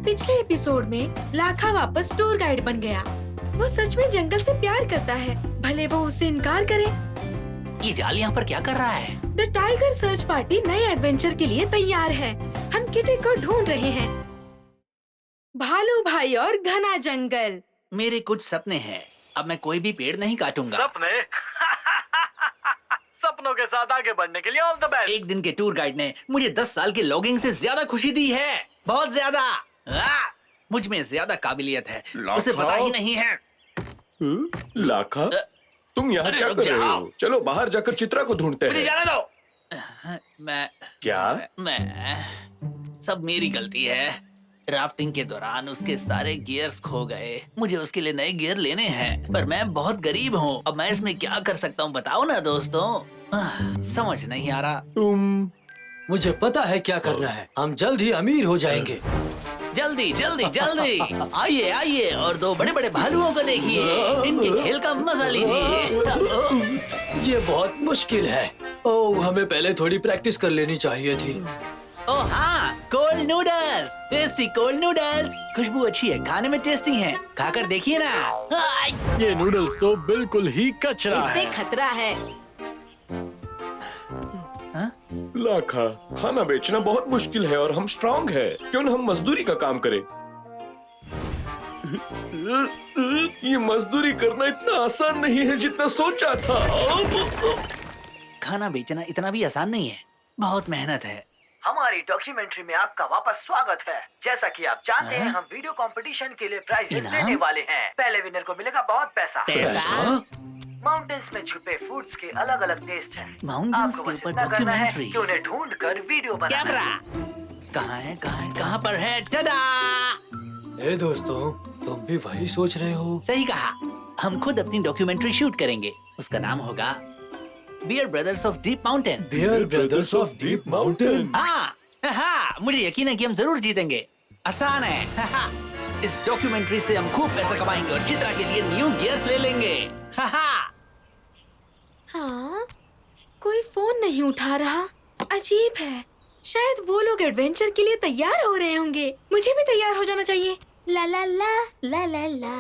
पिछले एपिसोड में लाखा वापस टूर गाइड बन गया। वो सच में जंगल से प्यार करता है, भले वो उससे इनकार करे। ये जाल यहाँ पर क्या कर रहा है? द टाइगर सर्च पार्टी नए एडवेंचर के लिए तैयार है। हम किटी को ढूंढ रहे हैं। भालू भाई और घना जंगल। मेरे कुछ सपने हैं। अब मैं कोई भी पेड़ नहीं काटूंगा। सपने सपनों के साथ आगे बढ़ने के लिए ऑल द बेस्ट। एक दिन के टूर गाइड ने मुझे 10 साल की लॉगिंग से ज्यादा खुशी दी है, बहुत ज्यादा। मुझ में ज्यादा काबिलियत है, उसे पता ही नहीं है। लाखा, तुम यहाँ क्या कर रहे हो? चलो बाहर जाकर चित्रा को ढूंढते हैं। मुझे जाने दो। मैं सब मेरी गलती है। राफ्टिंग के दौरान उसके सारे गियर्स खो गए। मुझे उसके लिए नए गियर लेने हैं, पर मैं बहुत गरीब हूँ। अब मैं इसमें क्या कर सकता हूँ, बताओ ना दोस्तों। समझ नहीं आ रहा। मुझे पता है क्या करना है। हम जल्द ही अमीर हो जाएंगे। जल्दी जल्दी जल्दी आइए आइए और दो बड़े बड़े भालुओं को देखिए। इनके खेल का मजा लीजिए। ये बहुत मुश्किल है। ओह, हमें पहले थोड़ी प्रैक्टिस कर लेनी चाहिए थी। ओह हाँ, cold noodles, tasty cold noodles. खुशबू अच्छी है, खाने में टेस्टी है। खाकर देखिए ना। ये नूडल्स तो बिल्कुल ही कचरा इससे है। खतरा है। लाखा, खाना बेचना बहुत मुश्किल है और हम स्ट्रांग है। क्यों न हम मजदूरी का काम करें? ये मजदूरी करना इतना आसान नहीं है जितना सोचा था। खाना बेचना इतना भी आसान नहीं है, बहुत मेहनत है। हमारी डॉक्यूमेंट्री में आपका वापस स्वागत है। जैसा कि आप जानते हैं, हम वीडियो कंपटीशन के लिए प्राइज देने वाले हैं। पहले विनर को मिलेगा बहुत पैसा। माउंटेन्स में छुपे फूड्स के अलग अलग टेस्ट हैं। माउंटेन्स आपको के बस ऊपर इतना करना है डॉक्यूमेंट्री। कि उन्हें ढूंढ कर वीडियो बनाना कैमरा है। कहाँ पर है? टडा! ए दोस्तों, तुम भी वही सोच रहे हो? सही कहा। हम खुद अपनी डॉक्यूमेंट्री शूट करेंगे। उसका नाम होगा bear brothers of deep mountain. Bear brothers of deep mountain. हाँ, मुझे यकीन है कि हम जरूर जीतेंगे। आसान है। इस डॉक्यूमेंट्री से हम खूब पैसा कमाएंगे और चित्रा के लिए न्यू गियर्स ले लेंगे। हाँ, कोई फोन नहीं उठा रहा। अजीब है। शायद वो लोग एडवेंचर के लिए तैयार हो रहे होंगे। मुझे भी तैयार हो जाना चाहिए। ला ला ला ला ला ला।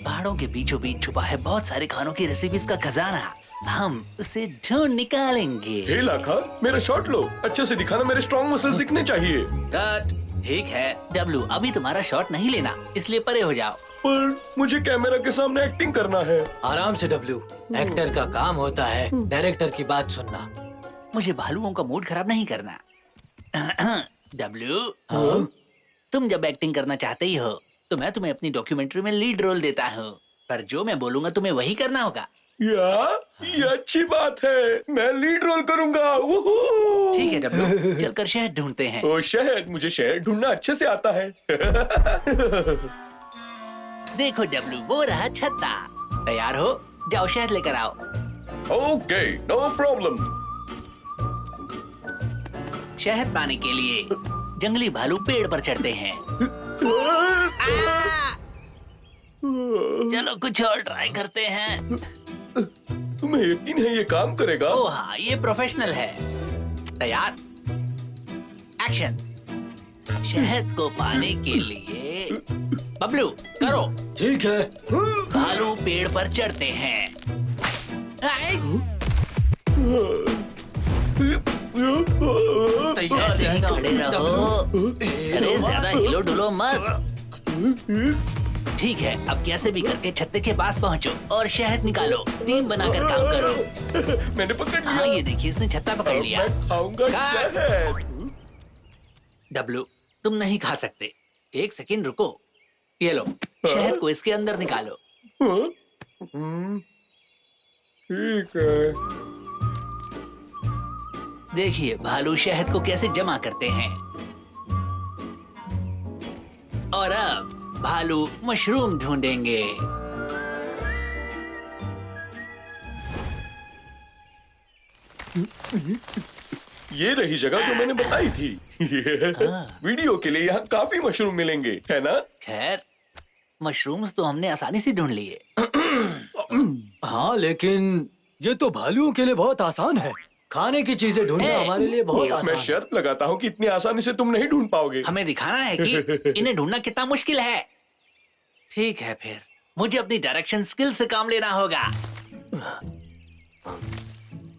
पहाड़ों के बीचों बीच छुपा है बहुत सारे खानों की रेसिपीज का खजाना। हम उसे ढूंढ निकालेंगे। हे लाखा, मेरा शॉट लो। अच्छे से दिखाना, मेरे स्ट्रॉन्ग मसल्स दिखने चाहिए। कट। ठीक है डब्लू, अभी तुम्हारा शॉट नहीं लेना, इसलिए परे हो जाओ। पर मुझे कैमरा के सामने एक्टिंग करना है। आराम से डब्लू, एक्टर का काम होता है डायरेक्टर की बात सुनना। मुझे भालुओं का मूड खराब नहीं करना। डब्लू, तुम जब एक्टिंग करना चाहते ही हो तो मैं तुम्हें अपनी डॉक्यूमेंट्री में लीड रोल देता हूँ, पर जो मैं बोलूंगा तुम्हें वही करना होगा। ये अच्छी बात है। मैं लीड रोल करूंगा। ठीक है डब्लू, चलकर शहद ढूंढते हैं। ओ शहद, मुझे शहद ढूंढना अच्छे से आता है। देखो डब्लू, वो रहा छत्ता। तैयार हो? जाओ शहद लेकर आओ। Okay, no problem. शहद पाने के लिए जंगली भालू पेड़ पर चढ़ते हैं। चलो कुछ और ट्राई करते हैं। तुम्हें यकीन है ये काम करेगा? ओह हाँ, ये प्रोफेशनल है। तैयार? एक्शन। शहद को पाने के लिए बबलू करो। ठीक है। भालू पेड़ पर चढ़ते हैं। ऐसे ही खड़े रहो। अरे ज्यादा हिलो डुलो मत। ठीक है, अब कैसे भी करके छत्ते के पास पहुंचो और शहद निकालो। टीम बनाकर काम करो। मैंने पकड़ लिया। हाँ, ये देखिए, इसने छत्ता पकड़ लिया। मैं खाऊंगा शहद। डब्लू, तुम नहीं खा सकते। एक सेकंड रुको। ये लो, शहद को इसके अंदर निकालो। ठीक है। देखिए भालू शहद को कैसे जमा करते हैं। और अब भालू मशरूम ढूंढेंगे। ये रही जगह जो मैंने बताई थी। वीडियो के लिए यहाँ काफी मशरूम मिलेंगे, है ना? खैर, मशरूम्स तो हमने आसानी से ढूंढ लिए। हाँ, लेकिन ये तो भालुओं के लिए बहुत आसान है। खाने की चीजें ढूंढना ए, हमारे लिए बहुत आसान मैं है। शर्त लगाता हूँ कि इतनी आसानी से तुम नहीं ढूंढ पाओगे। हमें दिखाना है कि इन्हें ढूंढना कितना मुश्किल है। ठीक है, फिर मुझे अपनी डायरेक्शन स्किल से काम लेना होगा।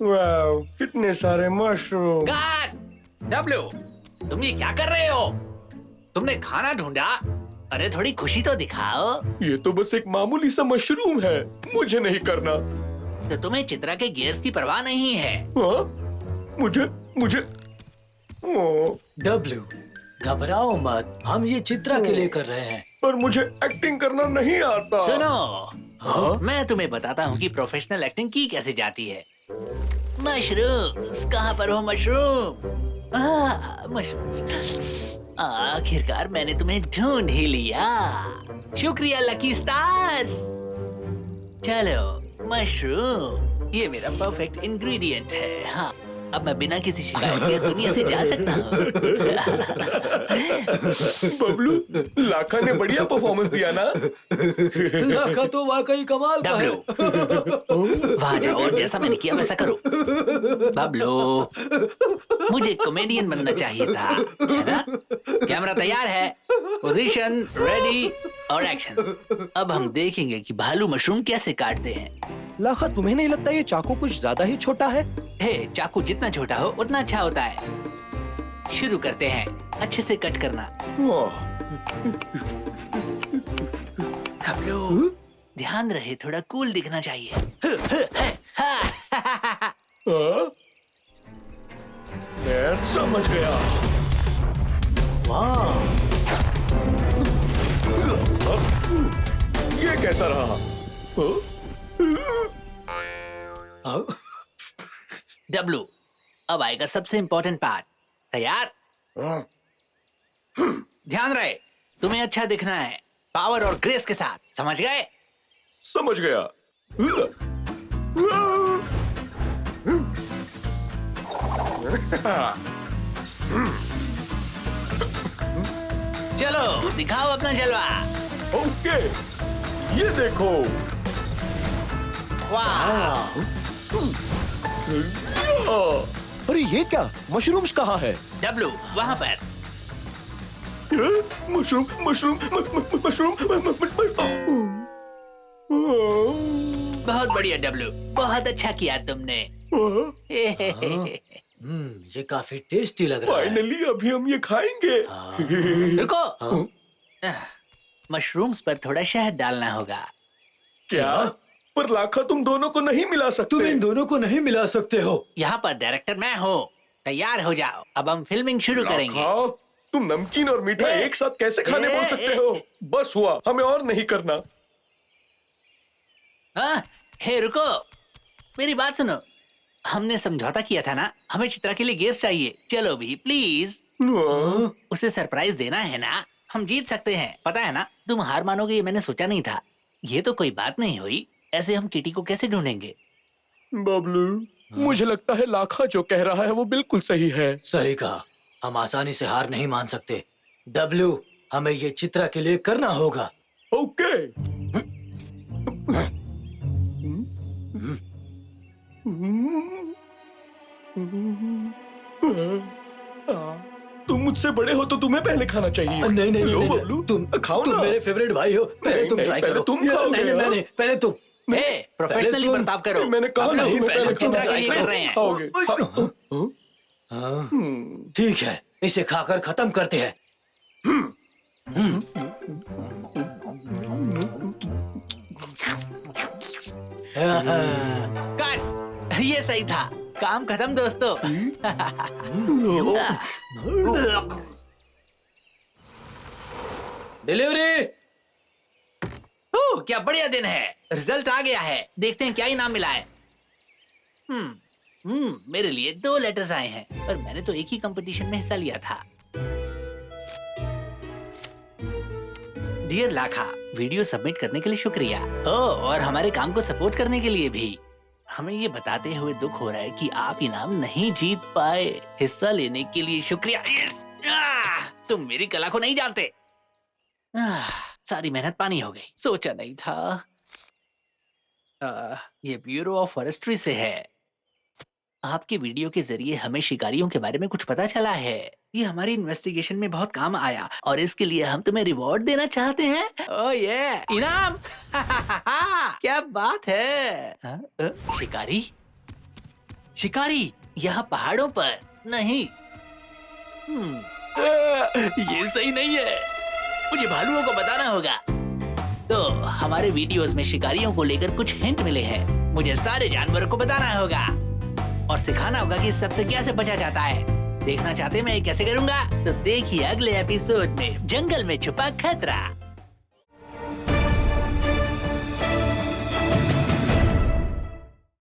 वाह, कितने सारे मशरूम। गार्ड! डब्ल्यू, तुम ये क्या कर रहे हो? तुमने खाना ढूंढा? अरे थोड़ी खुशी तो दिखाओ। ये तो बस एक मामूली सा मशरूम है, मुझे नहीं करना। तो तुम्हें चित्रा के गियर्स की परवाह नहीं है। हाँ? मुझे मुझे ओ, डब्ल्यू, घबराओ मत, हम ये चित्रा के लिए कर रहे हैं। पर मुझे एक्टिंग करना नहीं आता। सुनो, मैं तुम्हें बताता हूँ कि प्रोफेशनल एक्टिंग की कैसे जाती है। मशरूम्स, कहाँ पर हो मशरूम्स? मशरूम्स, आखिरकार मैंने तुम्हें ढूंढ ही लिया। शुक्रिया लकी स्टार्स। चलो मशरूम, ये मेरा परफेक्ट इंग्रेडिएंट है। हाँ, अब मैं बिना किसी शिकायत के इस दुनिया से जा सकता हूँ। बबलू, लाखा ने बढ़िया परफॉर्मेंस दिया ना। लाखा तो वाकई कमाल का है। डब्लू, वहाँ जाओ और जैसा मैंने किया वैसा करो। बबलू, मुझे कॉमेडियन बनना चाहिए था, है ना? कैमरा तैयार है, पोजीशन रेडी और एक्शन। अब हम देखेंगे कि भालू मशरूम कैसे काटते हैं। लाखा, तुम्हें नहीं लगता ये चाकू कुछ ज्यादा ही छोटा है? हे, चाकू जितना छोटा हो उतना अच्छा होता है। शुरू करते हैं, अच्छे से कट करना। डब्लू, ध्यान रहे, थोड़ा कूल दिखना चाहिए। हाँ? मैं समझ गया। वाह, ये कैसा रहा? हाँ? डब्लू, अब आएगा सबसे इम्पोर्टेंट पार्ट। तैयार? ध्यान रहे, तुम्हें अच्छा दिखना है, पावर और ग्रेस के साथ। समझ गए? समझ गया। चलो दिखाओ अपना जलवा। ओके, ये देखो। वाह! अरे ये क्या? मशरूम्स कहाँ है? डब्लू, वहाँ पर। Mushroom mushroom mushroom. बहुत बढ़िया डब्लू, बहुत अच्छा किया तुमने। ये काफी टेस्टी लग रहा है। फाइनली अभी हम ये खाएंगे। रुको, मशरूम्स पर थोड़ा शहद डालना होगा। क्या? पर लाखा, तुम दोनों को नहीं मिला सकते। तुम इन दोनों को नहीं मिला सकते हो। यहाँ पर डायरेक्टर मैं हूँ। तैयार हो जाओ, अब हम फिल्मिंग शुरू करेंगे। लाखा, तुम नमकीन और मीठा ए, एक साथ कैसे खाने बोल सकते ए, हो? बस हुआ, हमें और नहीं करना। हाँ, हे रुको, मेरी बात सुनो। हमने समझौता किया था ना, हमें चित्रा के लिए गियर चाहिए। चलो भी प्लीज। उसे सरप्राइज देना है ना, हम जीत सकते हैं। पता है ना, तुम हार मानोगे ये मैंने सोचा नहीं था। ये तो कोई बात नहीं हुई, ऐसे हम किटी को कैसे ढूंढेंगे? बबलू, मुझे लगता है लाखा जो कह रहा है वो बिल्कुल सही है। सही कहा, हम आसानी से हार नहीं मान सकते। डब्ल्यू, हमें ये चित्रा के लिए करना होगा। ओके। तुम मुझसे बड़े हो तो तुम्हें पहले खाना चाहिए। नहीं नहीं लो नहीं, बबलू, तुम खाओ तुम ना। मेरे फेवरेट भाई हो। पहले नहीं, तुम नहीं, ट्राई पहले करो। तुम खाओगे, नहीं नहीं, हाँ? नहीं, पहले तुम। हे, प्रोफेशनली तुम- बर्ताव करो। मैंने कहा डब्लू, नहीं, मैं पहले चित्रा खाना के लिए कर रहे हैं। खाओगे। हाँ, ठीक है, इसे खाकर खत्म करते हैं। कट, ये सही था। काम खत्म दोस्तों। डिलीवरी। ओह, क्या बढ़िया दिन है। रिजल्ट आ गया है, देखते हैं क्या इनाम मिला है। मेरे लिए 2 लेटर्स आए हैं, पर मैंने तो एक ही कंपटीशन में हिस्सा लिया था। डियर लाखा, वीडियो सबमिट करने के लिए शुक्रिया। ओह, और हमारे काम को सपोर्ट करने के लिए भी। हमें ये बताते हुए दुख हो रहा है कि आप इनाम नहीं जीत पाए। हिस्सा लेने के लिए शुक्रिया। तुम मेरी कला को नहीं जानते। सारी मेहनत पानी हो गई, सोचा नहीं था। ये ब्यूरो ऑफ फॉरेस्ट्री से है। आपके वीडियो के जरिए हमें शिकारियों के बारे में कुछ पता चला है। ये हमारी इन्वेस्टिगेशन में बहुत काम आया और इसके लिए हम तुम्हें रिवॉर्ड देना चाहते हैं। ओह ये इनाम। क्या बात है। शिकारी, शिकारी यहाँ पहाड़ों पर नहीं। ये सही नहीं है, मुझे भालुओं को बताना होगा। तो हमारे वीडियोस में शिकारियों को लेकर कुछ हिंट मिले हैं। मुझे सारे जानवरों को बताना होगा और सिखाना होगा कि सबसे कैसे बचा जाता है। देखना चाहते मैं कैसे करूंगा? तो देखिए अगले एपिसोड में जंगल में छुपा खतरा।